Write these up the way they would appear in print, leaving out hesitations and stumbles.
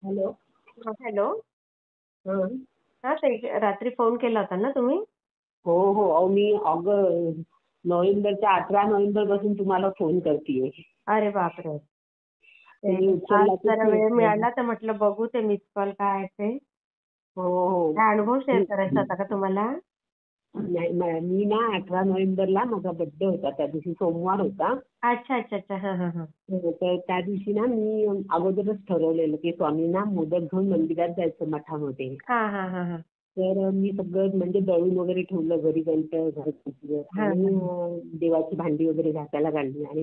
Hello. Hello. हं. हा ताई, रात्री फोन केला होता ना तुम्ही? हो हो, अहो मी नोव्हेंबरच्या 18 नोव्हेंबर पासून तुम्हाला फोन करतेय. अरे बापरे. ते तुम्ही आज उचललातच जरा वेळ नाही. मिळाला तर म्हटलं बघू ते मिस कॉल काय आहे ते. हो हो. काय अनुभव शेअर करायचा होता का तुम्हाला? नाही मी ना 18 नोव्हेंबरला माझा बर्थडे होता, त्या दिवशी सोमवार होता. अच्छा अच्छा अच्छा. हा हा हा. तर त्या दिवशी ना मी अगोदरच ठरवलेलं की स्वामींना मोदक घेऊन मंदिरात जायचं मठामध्ये. हा हा हा हा. तर मी सगळं म्हणजे दळून वगैरे ठेवलं घरी घरचं हा, आणि हा. देवाची भांडी वगैरे घासायला काढली आणि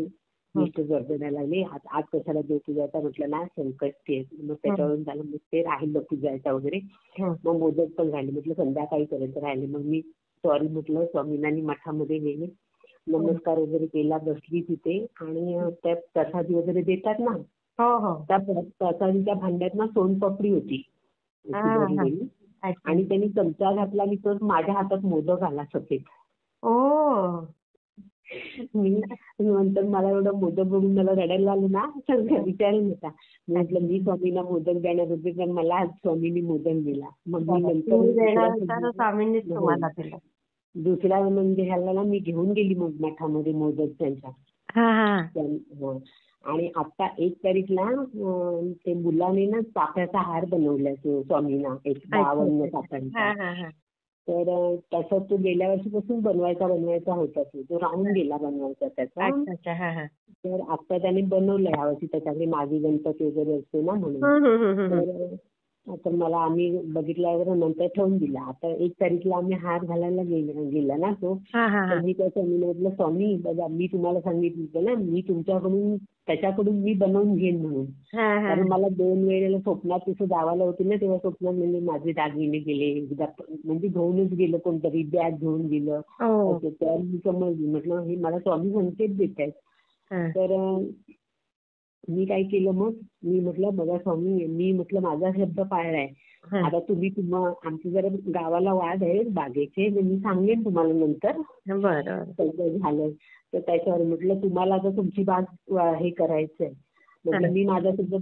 हं, मिस्टर गडबडायला लागले. आज कशाला देव पूजायचा म्हटलं ना, संकष्टी आहे. मग हं, त्याच्यावरून झालं, मग ते राहिलं पूजायचा वगैरे. हं, मग मोदक पण राहिले, म्हटलं संध्याकाळी पर्यंत राहिले. मग मी सॉरी म्हटलं स्वामींना, मठामध्ये गेले, हं. नमस्कार वगैरे केला, बसली तिथे आणि त्या प्रसादी वगैरे देतात ना, हो हो. त्या प्रसादीच्या भांड्यात ना सोनपापडी होती हा अशी हा. भरलेली. अच्छा. आणि त्यांनी चमचा घातला आणि तो माझ्या हातात मोदक आला सफेद. ओ. मी नंतर मला एवढं मोदक बघून मला रडायला आलं ना, सगळं विचारून होता. मी म्हटलं मी स्वामींना मोदक देणार होते, पण मला आज स्वामींनी मोदक दिला. मग मी नंतर तुम्ही देणार होता तर स्वामींनीच तुम्हाला दिलं. दुसऱ्या म्हणजे ह्याला ना मी घेऊन गेली मग मठामध्ये मोदक त्यांच्या. हा हा. हो. आणि आता 1 तारीखला ते मुलाने ना चाफ्याचा हार बनवलाय तो स्वामींना, एक अच्छा 52 अच्छा अच्छा. चाफ्यांचा. हा हा हा. तर त्याचा तो गेल्या वर्षीपासून बनवायचा होता, तो राहून गेला बनवायचा त्याचा. अच्छा अच्छा. हा हा. तर आता त्याने बनवलं यावर्षी, त्याच्याकडे मागे गणपती वगैरे असतो ना म्हणून. हं, हं, हं, हं, हं. तर आता मला आम्ही बघितल्यावर नंतर ठेवून दिला. आता 1 तारीखला आम्ही हार घालायला गेला ना तो. हा हा तर हा. मी त्या स्वामीला म्हटलं, स्वामी बघा मी तुम्हाला सांगितलं ना, मी तुमच्याकडून त्याच्याकडून मी बनवून घेईन म्हणून. हा हा कारण हा. मला 2 वेळेला स्वप्नात तिथं जावायला होती ना, तेव्हा स्वप्नात म्हणजे माझे दागिने गेले, एकदा म्हणजे घेऊनच गेलं कोणतरी, बॅग घेऊन गेलं हो. असं. तर मी समजली, म्हटलं हे मला स्वामी संकेत देत आहेत. हा. तर मी काय केलं मग, मी म्हटलं बघा स्वामी, मी म्हटलं माझा शब्द पाळलाय. हा. आता तुम्ही आमचे जरा गावाला वाद आहे बागेचे, मी सांगेन तुम्हाला नंतर बरं. सगळं झालं. तर त्याच्यावर म्हटलं तुम्हाला आता तुमची बाग हे करायचंय. हा. म्हटलं मी माझा शब्द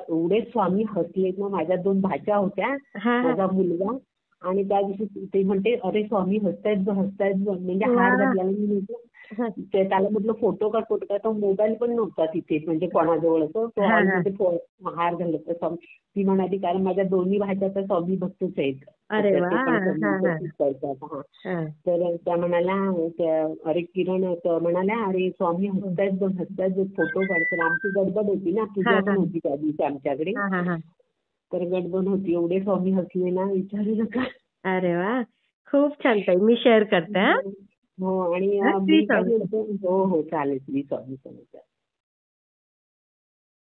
एवढे स्वामी हसलेत ना. माझ्या 2 भाच्या होत्या, हा हा. माझा मुलगा. आणि त्या दिवशी ते म्हणते, अरे स्वामी हसतायत म्हणजे हार वा. घातला. मी म्हटलं त्याला म्हटलं फोटो काढ. तो मोबाईल पण नव्हता तिथे म्हणजे कोणाजवळ, तो हा हा. हॉलमध्ये हार घालत होता. ती म्हणाली, कारण माझ्या दोन्ही भाज्या तर स्वामी भक्तच आहेत. अरे वा. ते पण हा हा. स्वामींचंच करतात. हा. हा. तर त्या म्हणाल्या, अरे किरण म्हणाल्या, अरे स्वामी हसतायत फोटो काढ. तर आमची गडबड होती ना, हा पूजा पण हा. होती त्या दिवशी आमच्याकडे. हा हा हा. तर गडबड होती, एवढे स्वामी हसले ना विचारू नका. अरे वा. खूप छान ताई, मी शेअर करते. हा. हो. आणि हा, श्री मी काय स्वामी. म्हणतो, हो हो चालेल, मी स्वामी समजते.